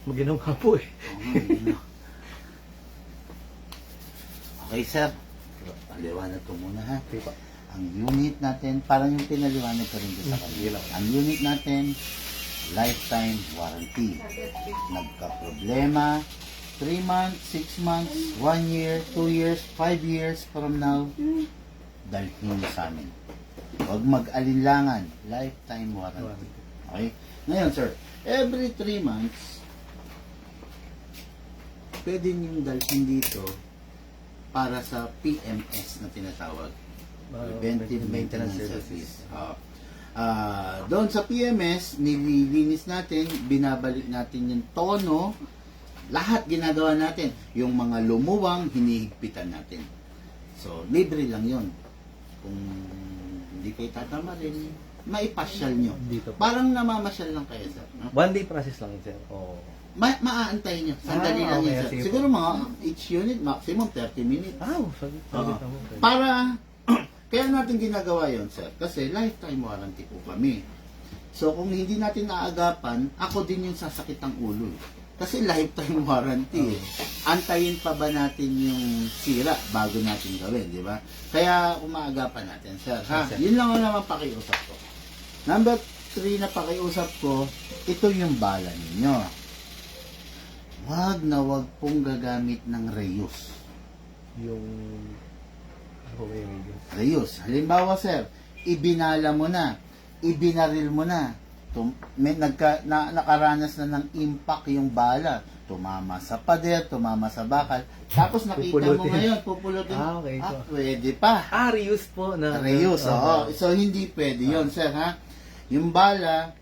Maginom nga po eh. Okay, sir. Paliwanag ko muna ha. Okay pa. Ang unit natin, parang yung pinaliwanag ko rin doon sa kanila. Ang unit natin, lifetime warranty. Nagka-problema, 3 months, 6 months, 1 year, 2 years, 5 years from now, dalhin mo sa amin. Huwag mag-alinlangan, lifetime warranty. Okay? Ngayon, sir, every 3 months, pwede niyong dalhin dito para sa PMS na tinatawag. Preventive Maintenance Service. Doon sa PMS, nililinis natin, binabalik natin yung tono, lahat ginagawa natin. Yung mga lumuwang, hinihigpitan natin. So, libre lang yon. Kung hindi kayo tatama rin, maipasyal nyo. Dito. Parang namamasyal lang kayo, sir. No? 1 day process lang, sir. Oh. Maaantay nyo. Sandali lang okay, yun, sir. sige po. Siguro mga each unit, maximum 30 minutes. Saglit Oo. naman. Para, kaya natin ginagawa yon, sir. Kasi lifetime warranty po kami. So, kung hindi natin naagapan, ako din yung sasakit ang ulo. Kasi lifetime warranty. Antayin pa ba natin yung sira bago natin gawin, di ba? Kaya umaagapan natin, sir. Ha? Yes, sir. Yun lang ang naman pakiusap ko. Number 3 na pakiusap ko, ito yung bala ninyo. Wag na wag pong gagamit ng reuse. Yung... Ano ba yung Reuse. Halimbawa, sir, ibinala mo na, ibinaril mo na, nakaranas na ng impact yung bala. Tumama sa pader, tumama sa bakal. Tapos nakita mo Pupulutin. ngayon, pupulutin. Okay. Pwede pa. reuse po na... Reuse, oo. So, hindi pwede yon, sir, ha? Yung bala,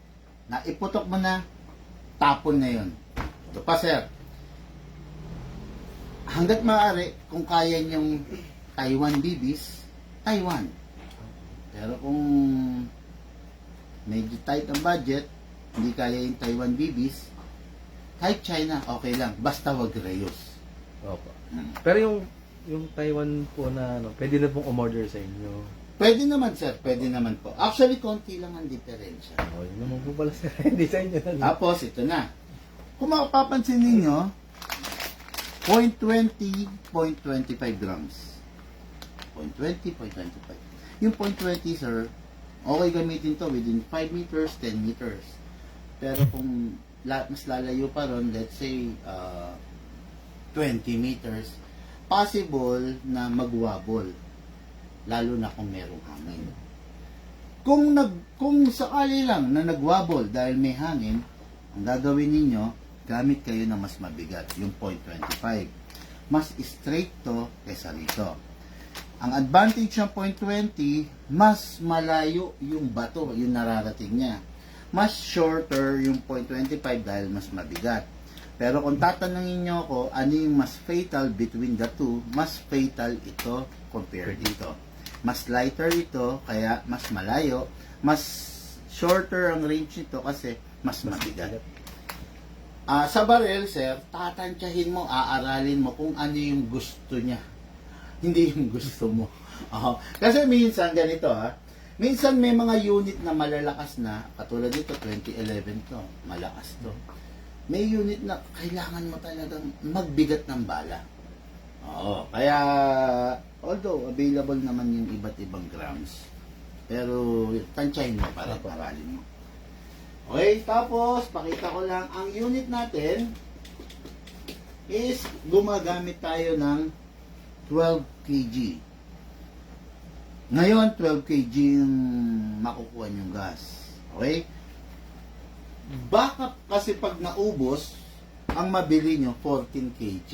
naiputok mo na, tapon na yon. Ito pa, sir. Hanggat maaari, kung kaya niyong Taiwan BBs, Taiwan. Pero kung medyo tight ang budget, hindi kaya yung Taiwan BBs, kahit China, okay lang. Basta wag reuse. Opo. Pero yung Taiwan po na ano, pwede na pong umorder sa inyo. Pwede naman, sir. Pwede naman po. Actually, konti lang ang diferensya. Oh, yun naman po pala sir. Hindi sa inyo na. Tapos, ito na. Kung mapapansin ninyo, 0.20, 0.25 grams. 0.20, 0.25. Yung 0.20, sir, okay gamitin to within 5 meters, 10 meters. Pero kung mas lalayo pa ron, let's say 20 meters, possible na magwabol. Lalo na kung merong hangin. Kung sakali lang na nagwabol dahil may hangin, ang gagawin ninyo, gamit kayo na mas mabigat, yung 0.25. Mas straight to kaysa rito. Ang advantage ng 0.20, mas malayo yung bato, yung nararating niya. Mas shorter yung 0.25 dahil mas mabigat. Pero kung tatanungin nyo ako, ano yung mas fatal between the two, mas fatal ito compared dito. Mas lighter ito, kaya mas malayo. Mas shorter ang range nito kasi mas mabigat. Sa barrel, sir, tatantyahin mo, aaralin mo kung ano yung gusto niya. Hindi yung gusto mo. Kasi minsan, ganito minsan may mga unit na malalakas na, katulad dito, 2011 to, malakas to. May unit na kailangan mo talagang magbigat ng bala. Kaya, although available naman yung iba't ibang grams, pero tantyahin mo para aralin mo. Okay, tapos pakita ko lang ang unit natin is gumagamit tayo ng 12 kg. Ngayon 12 kg yung makukuha yung gas. Okay? Backup kasi pag naubos, ang mabili nyo 14 kg.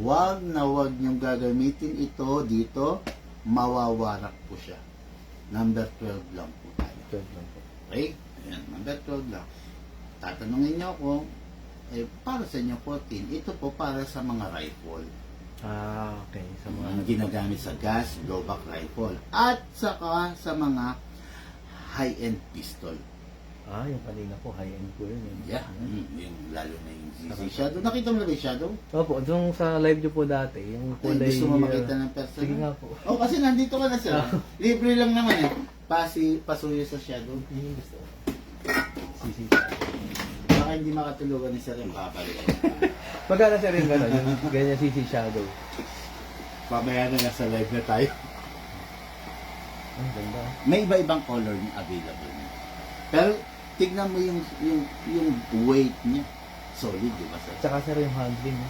Wag na wag nyo gagamitin ito dito, mawawarak po siya. Number 12 lang po tayo. 12 lang po. Okay? Ayan, number 12 lang. Tatanungin nyo ako, para sa inyo 14, ito po para sa mga rifle. Okay. Sa mga Ang ginagamit sa gas, blowback rifle. At saka sa mga high-end pistol. yung kanina po, high-end po yun. Yeah, yung lalo na yung ZZ Shadow. Nakita mo na ba yung Shadow? Opo, yung sa live nyo po dati, yung Ay, kulay... gusto mo makita ng person? Sige nga po. Kasi nandito ka na sir. Libre lang naman Pasuyo sa Shadow. Yung gusto. CC. Baka hindi makatulugan ni Sir yung babalik. Magkano sir yung gano'n? Yung ganyan CC shadow. Pamaya na nasa live na tayo. Ang ganda. May iba-ibang color na available niya. Pero tignan mo yung weight niya. Solid, di ba sir? Tsaka sir yung handling.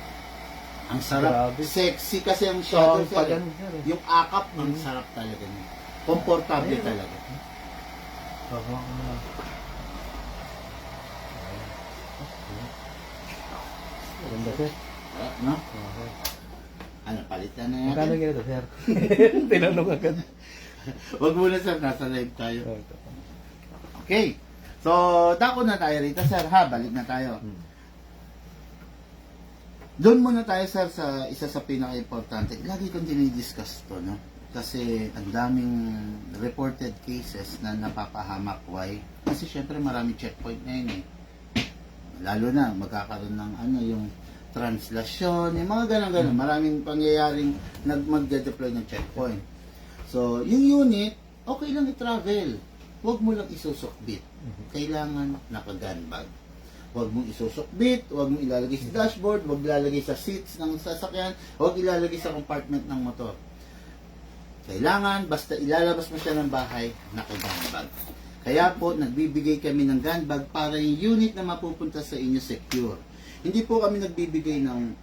Ang sarap. Grabe. Sexy kasi ang So, shadow pag sir. ano sir eh. Yung akap, ang sarap talaga niya. Komportable Ayun. talaga. Oo. Ganda sir. No? Okay. Ano, palitan na Magkano natin? ganito sir? Tinanong agad. Huwag muna sir, nasa live tayo. Okay. So, dako na tayo rito sir ha. Balik na tayo. Doon muna tayo sir sa isa sa pinaka-importante. Lagi kong dinidiscuss to, no? Kasi ang daming reported cases na napapahamak. Why? Kasi syempre marami checkpoint na yun eh. Lalo na magkakaroon ng ano yung translasyon, yung mga ganun-ganun. Maraming pangyayaring mag-deploy ng checkpoint. So, yung unit, okay lang i-travel. Huwag mo lang isusukbit. Kailangan naka-gun bag. Huwag mong isusukbit, huwag mong ilalagay sa dashboard, huwag ilalagay sa seats ng sasakyan, huwag ilalagay sa compartment ng motor. Kailangan, basta ilalabas mo siya ng bahay, naka-gun bag. Kaya po, nagbibigay kami ng gun bag para yung unit na mapupunta sa inyo secure. Hindi po kami nagbibigay ng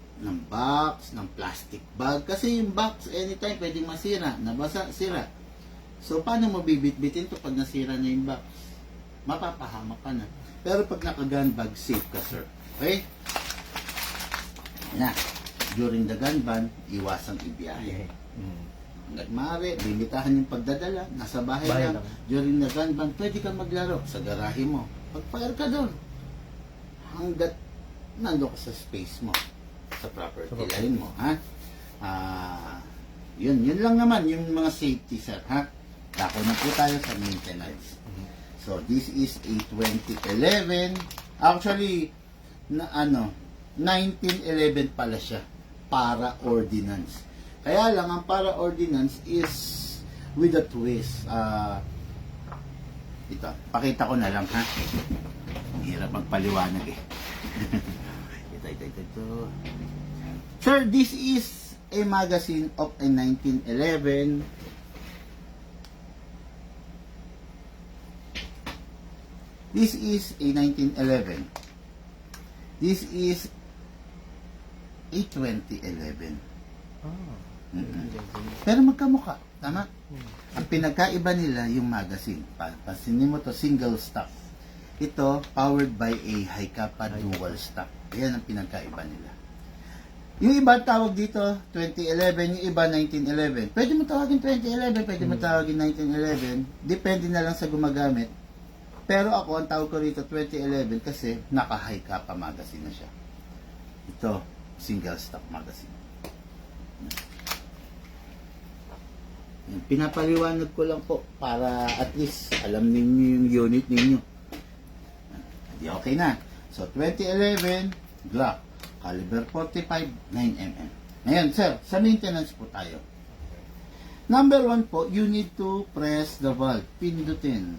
box, ng plastic bag, kasi yung box anytime pwedeng masira, nabasa, sira. So, paano mo bibit-bitin to pag nasira na yung box? Mapapahamak ka na. Pero pag naka-gun bag, safe ka, sir. Okay? Na, during the gun ban, iwasang ibiyahe. Hanggat maaari, limitahan yung pagdadala, nasa bahay Bahay lang. lang. During the gun ban, pwede kang maglaro sa garahe mo. Pag-fire ka doon. Hanggat nandun ka sa space mo, sa property line mo, ha? Yun lang naman, yung mga safety, sir, ha? Dako na po tayo sa maintenance. So, this is a 2011. Actually, 1911 pala siya. Para ordinance. Kaya lang, ang para ordinance is with a twist. Ito, pakita ko na lang, ha? Ang hirap magpaliwanag eh. ito. Sir, this is a magazine of a 1911. This is a 1911. This is a 2011. Pero magkamukha, tama? Ang pinagkaiba nila yung magazine. Pasinin mo to, single stock. Ito, powered by a Hi-Capa dual stock. Yan ang pinagkaiba nila. Yung iba tawag dito, 2011, yung iba 1911. Pwede mo tawagin 2011, pwede mo tawagin 1911. Depende na lang sa gumagamit. Pero ako, ang tawag ko rito 2011 kasi naka-Hi-Capa magazine na siya. Ito, single stock magazine. Pinapaliwanag ko lang po para at least alam ninyo yung unit ninyo. Di okay na. So, 2011, Glock, caliber 45, 9mm. Ngayon, sir, sa maintenance po tayo. Number 1 po, you need to press the valve. Pindutin,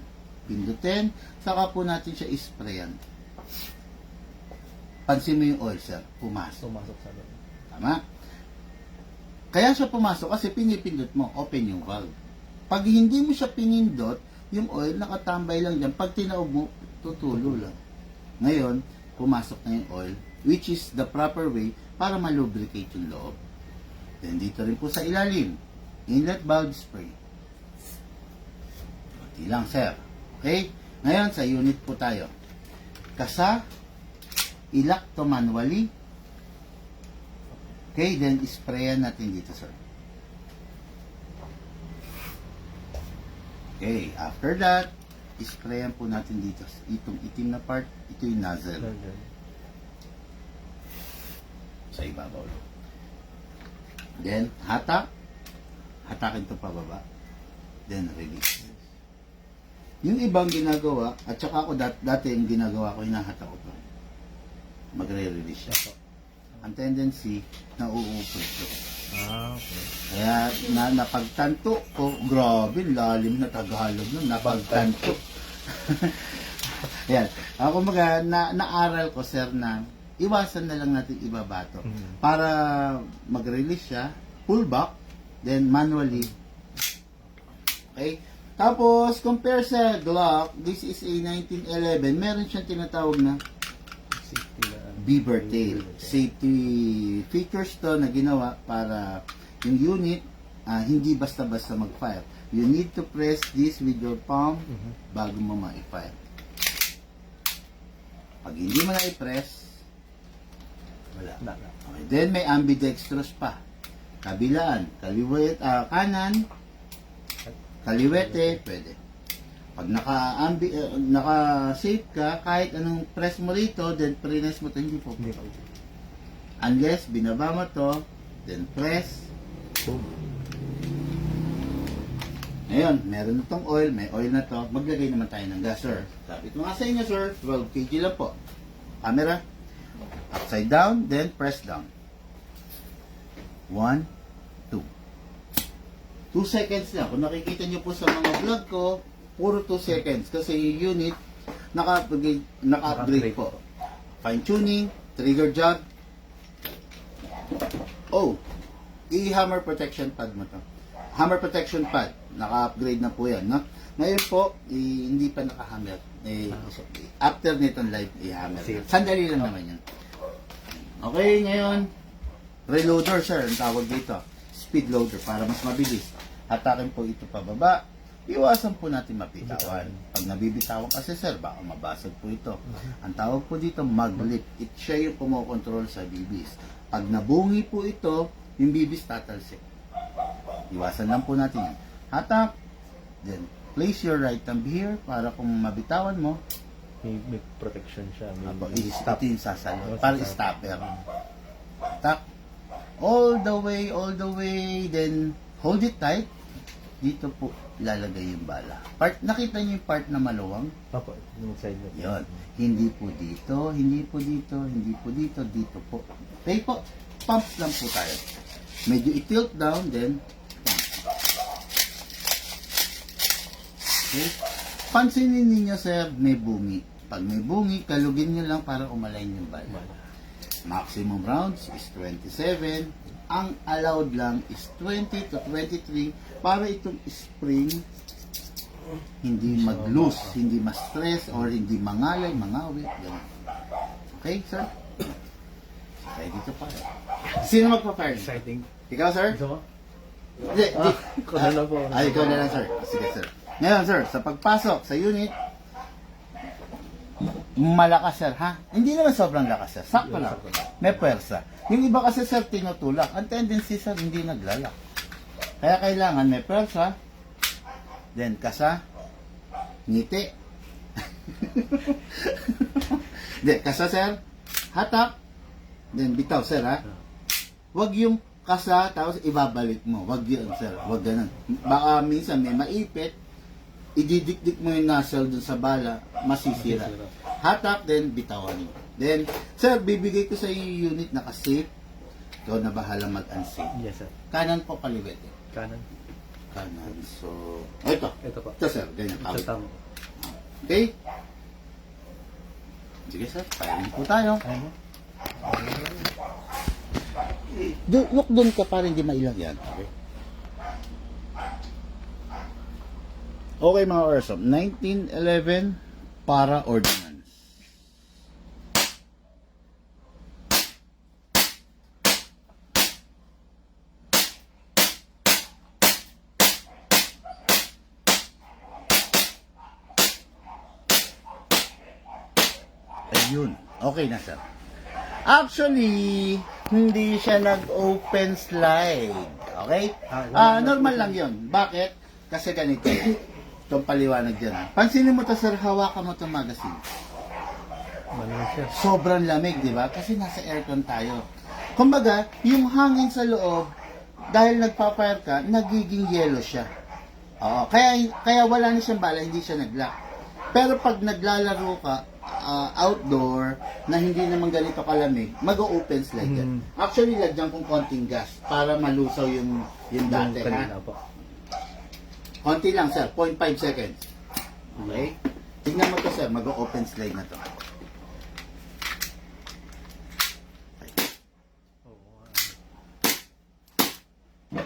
saka po natin siya isprayan. Pansin mo yung oil, sir. Pumasok sa loob. Tama? Kaya siya pumasok kasi pinipindot mo, open yung valve. Pag hindi mo siya pinindot, yung oil nakatambay lang dyan. Pag tinaob mo, tutulo lang. Ngayon, pumasok na yung oil, which is the proper way para malubricate yung loob. Then dito rin po sa ilalim, inlet valve spray. Kunti lang, sir. Okay? Ngayon, sa unit po tayo. Kasa, ilak to manually. Okay, then sprayan natin dito, sir. Okay, after that, sprayan po natin dito. Itong itim na part, ito yung nozzle. Sa ibabaw. Then, hatakin to pababa. Then, release. Yung ibang ginagawa, at saka ako dati yung ginagawa ko, hinahatak ko pa. Magre-release siya. Ang tendency, nauupos ito. Okay. Kaya napagtanto ko, grabe, lalim na Tagalog nun, napagtanto. Yan. Ako naaral ko, sir, na iwasan na lang natin ibabato. Para mag-release siya, pull back, then manually. Okay? Tapos, compare sa Glock, this is a 1911, meron siyang tinatawag na Safety na. beaver tail. Safety features to na ginawa para yung unit hindi basta-basta mag-fire. You need to press this with your palm bago mo ma-fire. Pag hindi mo na i-press, wala. Okay. Then may ambidextrous pa. Kabilaan, kanan, kaliwete, pwede. Pag naka-safe ka, kahit anong press mo rito, then press mo ito, hindi po. Unless binaba mo to, then press, Boom. ngayon, meron na tong oil, may oil na to, maglagay naman tayo ng gas, sir. Sabi ko nga sa inyo, sir, 12 kg lang po. Camera, upside down, then press down. 1, 2. 2 seconds lang. Kung nakikita nyo po sa mga vlog ko, puro 2 seconds. Kasi yung unit, naka-upgrade po. Fine tuning, trigger jog. Oh, i-hammer protection pad mo to. Hammer protection pad, naka-upgrade na po yan. No? Ngayon po, hindi pa naka-hammer. After nitong live, i-hammer. Sandali lang naman yan. Okay, ngayon, reloader, sir, ang tawag dito. Speed loader, para mas mabilis. Hatakin po ito pababa. Iwasan po natin mapitawan. Pag nabibitawan kasi, sir, baka mabasag po ito. Ang tawag po dito, mag-lift. Siya yung kumokontrol sa bibis. Pag nabungi po ito, yung bibis tatalsik. Iwasan lang po natin yan. Hatak. Then, place your right thumb here para kung mabitawan mo, May protection siya. ito Stop. yung sasalo. Para stopper. Hatak. All the way, then hold it tight. Dito po ilalagay yung bala. Nakita niyo yung part na maluwang? Papa, yung side na. Yun. Hindi po dito, dito po. Okay po, pump lang po tayo. Medyo i-tilt down, then pump. Okay. Pansinin ninyo, sir, may bungi. Pag may bungi, kalugin nyo lang para umalain yung bala. Maximum rounds is 27. Ang allowed lang is 20 to 23 para itong spring hindi mag-loose, hindi ma-stress, or hindi mangalay, mangawit. Ganun. Okay, sir? Okay, dito pa. Sino magpa-fire? Exciting. Ikaw, sir? Gusto mo? Hindi. Ikaw na lang po. Ikaw na lang, sir. Sige, sir. Ngayon, sir, sa pagpasok sa unit, malakas, sir, ha? Hindi naman sobrang lakas, sir. Sakto lang. May pwersa. Yung iba kasi, sir, tinutulak. Ang tendency, sir, hindi naglalak. Kaya kailangan may pwersa, then kasa, ngiti. Then, kasa, sir, hatak, then bitaw, sir, ha? Huwag yung kasa, tapos ibabalik mo. Huwag yun, sir. Huwag ganun. Baka minsan may maipit, ididikdik mo yung nozzle dun sa bala, masisira. Hatak, then bitawan mo. Then, sir, bibigay ko sa iyo unit na ka-safe. Ikaw na bahala mag-unsafe. Yes, sir. Kanan po, kaliwete. Kanan. Kanan. So, ito. Ito po. Ito, sir. Ganyan. Ito tama. Okay? Sige, sir. Firing po tayo. Kaya mo? Look doon ka para hindi mailang yan. Okay? Okay, mga Orsom. 1911 para ordinance. Ayun. Okay na, sir. Actually, hindi siya nag-open slide. Okay? Normal lang yun. Bakit? Kasi ganito. Itong paliwanag dyan. Pansinin mo to, sir, hawakan mo itong magazine. Malamig siya. Sobrang lamig, di ba? Kasi nasa aircon tayo. Kumbaga, yung hangin sa loob, dahil nagpa-fire ka, nagiging yellow siya. Oo. Kaya wala na siyang bala, hindi siya nag-lock. Pero pag naglalaro ka, outdoor, na hindi naman ganito kalamig, mag-open slide yan. Actually, lagyan kong konting gas para malusaw yung dati, ha? Kanina po. Konti lang, sir. 0.5 seconds. Okay? Tingnan mo to, sir. Mag-open slide na to.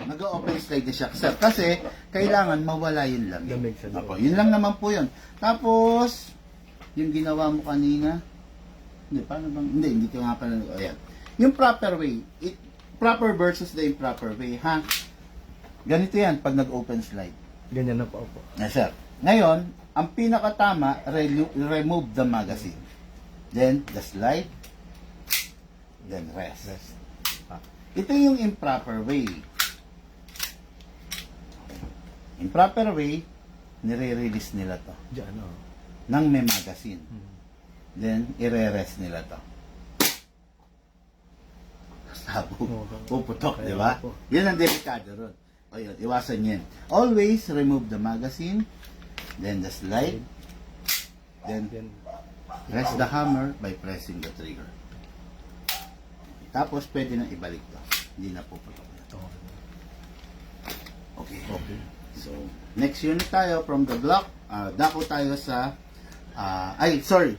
Mag-open slide na siya, sir. Kasi, kailangan mawala yung lamig. Lamig sa loob. Opo, yun lang naman po yun. Tapos, yung ginawa mo kanina, hindi, paano bang, hindi ko nga pala, ayan. Yung proper way, proper versus the improper way, ha? Ganito yan, pag nag-open slide. Ganyan na po po. Yes, sir. Ngayon, ang pinakatama, remove the magazine. Then, the slide. Then, rest. Ito yung improper way. Improper way, nire-release nila to Diyan, nang may magazine. Then, ire-rest nila to. Sabo. Puputok, di ba? Yan ang delikado ron. O yun, iwasan yan. Always remove the magazine, then the slide, then rest the hammer by pressing the trigger. Tapos, pwede nang ibalik to. Hindi na puputok na. Okay. So, next unit tayo from the Glock. Dako tayo sa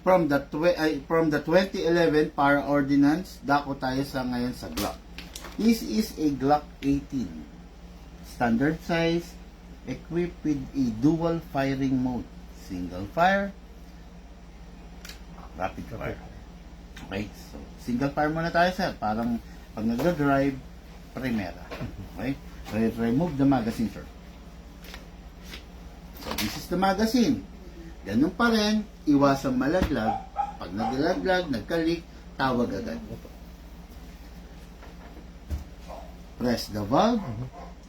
from the 2011 para ordinance, dako tayo sa ngayon sa Glock. This is a Glock 18. Standard size, equipped with a dual firing mode. Single fire, rapid fire. Okay, so single fire muna tayo, sir. Parang pag nag-drive, primera. Okay? Remove the magazine, sir. So, this is the magazine. Ganun pa rin, iwasang malaglag. Pag naglaglag, nagkalik, tawag agad. Press the valve,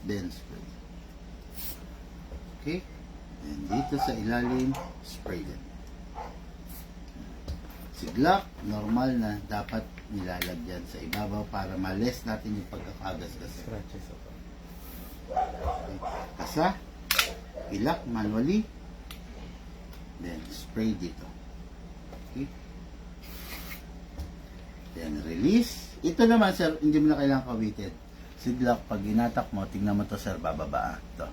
then spray. Okay? And dito sa ilalim, spray din. Si Glock, normal na dapat nilalagyan sa ibabaw para ma-less natin yung pagkakagas-gas. Scratches ako. Okay. Kasa, ilak manually, then spray dito. Okay? Then release. Ito naman, sir, hindi mo na kailangan kawitin. Si Glock, pag inatak mo, tingnan mo to, sir, bababa. Ito.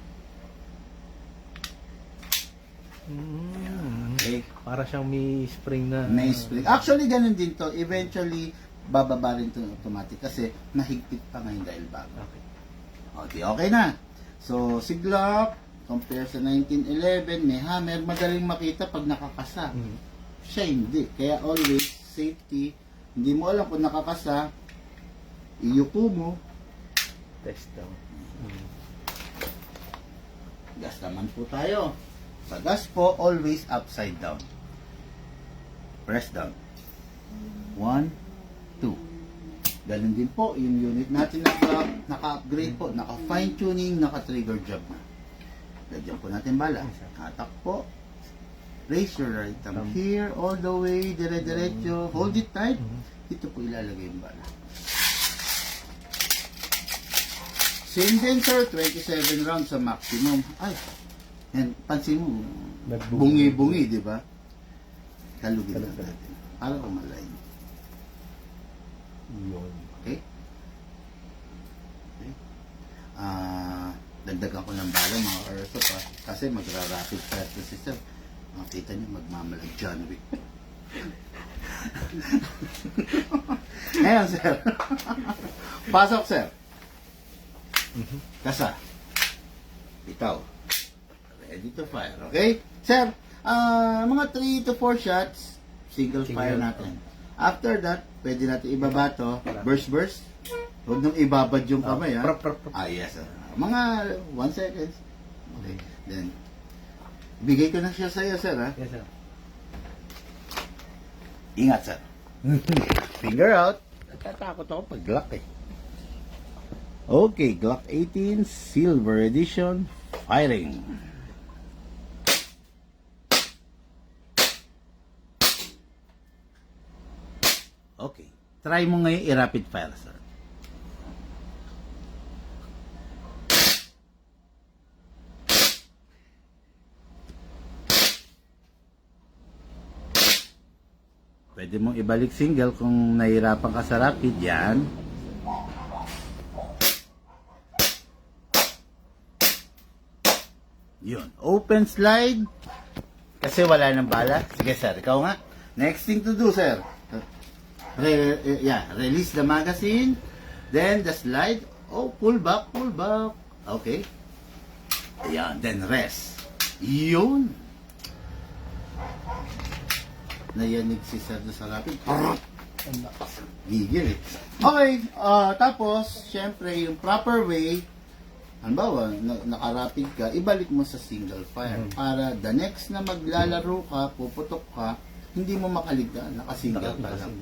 Okay? Para siyang may spring na. May spring. Actually, ganun din to. Eventually, bababa rin to automatic kasi mahigpit pa ngayon dahil bago. Okay. Okay, okay na. So, si Glock, compare sa 1911, may hammer, madaling makita pag nakakasa. Siya hindi. Kaya always, safety, hindi mo alam kung nakakasa, iyuko mo, Test daw. gas naman po tayo. Sa gas po, always upside down. Press down. 1, 2. Ganun din po, yung unit natin naka-upgrade po, naka-fine tuning, naka-trigger job na. Lagyan po natin bala. Hatak po. Raise your right thumb here, all the way, dire-diretso. Hold it tight. Dito po ilalagay yung bala. Same din, sir. 27 rounds sa maximum. Ay, yan, pansin mo, bungi-bungi, di ba? Kalugin lang natin. Para kumalay. Yun. Okay? Okay. Dagdagan ko ng bala, mga Urso, pa. Kasi magra-rapid fire to si sir. Makita niyo, magmamalag John Wick. Ngayon, sir. Pasok, sir. Kasa. Itaw. Ready to fire. Okay? Sir, mga 3 to 4 shots, single fire natin. After that, pwede natin ibaba to. Burst. Huwag nung ibabad yung kamay, ha? Yes, sir. Mga 1 second. Okay. Then, bigay ko na siya sa'yo, sir, ha? Yes, sir. Ingat, sir. Finger out. Natatakot ako pag Glock, eh. Okay, Glock 18 Silver Edition firing. Okay. Try mo ngayon i-rapid fire, sir. Pwede mong ibalik single kung nahihirapan ka sa rapid. Yan. Yun. Open slide. Kasi wala nang bala. Sige sir, ikaw nga. Next thing to do sir. Release the magazine. Then the slide. Oh, pull back, pull back. Okay. Ayan, then rest. Yun. Nayanig si sir doon sa rapid. Gigil eh. Okay, tapos, syempre, yung proper way, halimbawa, nakarapid ka, ibalik mo sa single fire. Para the next na maglalaro ka, puputok ka, hindi mo makaligtaan, naka-single pa lang.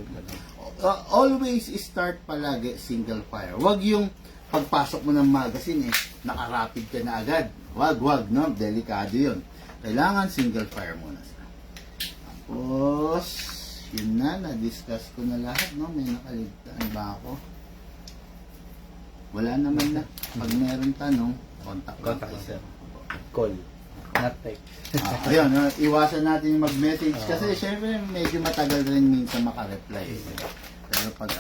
Always start palagi single fire. Wag yung pagpasok mo ng magazine nakarapid ka na agad. Wag, no? Delikado yun. Kailangan single fire muna. Tapos, yun na-discuss ko na lahat, no? May nakaligtaan ba ako? Wala naman na. Pag meron tanong, contact Contact sir. Call. Not text. Ayun, iwasan natin yung mag-message kasi syempre medyo matagal rin minsan makareply. Pero pag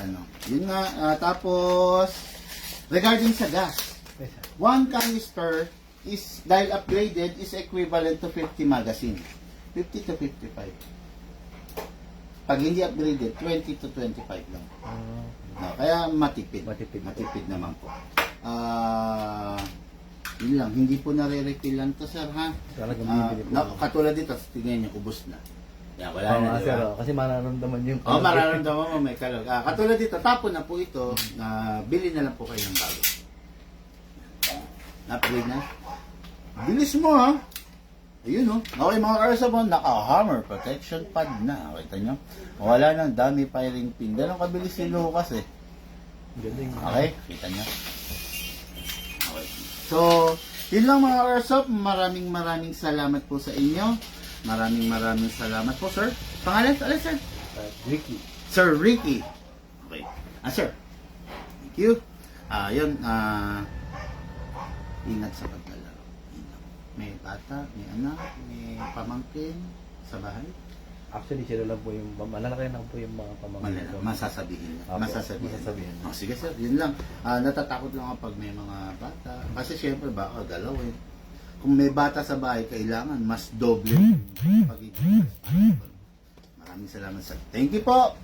yun nga, tapos regarding sa gas, one canister is, dahil upgraded, is equivalent to 50 magazine. 50 to 55. Pag hindi upgraded, 20 to 25 lang. No, kaya matipid. Matipid naman po. Yun lang, hindi po nare-refillan to sir ha. Katulad dito, tingnan nyo, ubos na. Yan, wala na sir, kasi mararamdaman yung mararamdaman mo may kalog. Katulad dito, tapon na po ito, bili na lang po kayo ng bago. Na-upgrade na. Bilis mo ha. Ayun Okay mga Karsabon, naka-hammer protection pad na. Kita nyo? Wala nang dummy firing pin. Ganun kabilis si Lucas eh. Okay, kita nyo? Okay. So, yun lang mga Karsab. Maraming salamat po sa inyo. Maraming salamat po sir. Pangalan? Alin sir? Ricky. Sir Ricky. Okay. Sir. Thank you. Yun. Ingat sa paglalaro. May bata, may anak, may pamangkin sa bahay. Actually, sila lang po yung, malalaki lang po yung mga pamangkin. Masasabihin. Masasabihin. Sige sir, yun lang. Natatakot lang ako pag may mga bata. Kasi syempre baka galawin. Kung may bata sa bahay, kailangan mas doble pagiging responsible. Maraming salamat sir. Thank you po!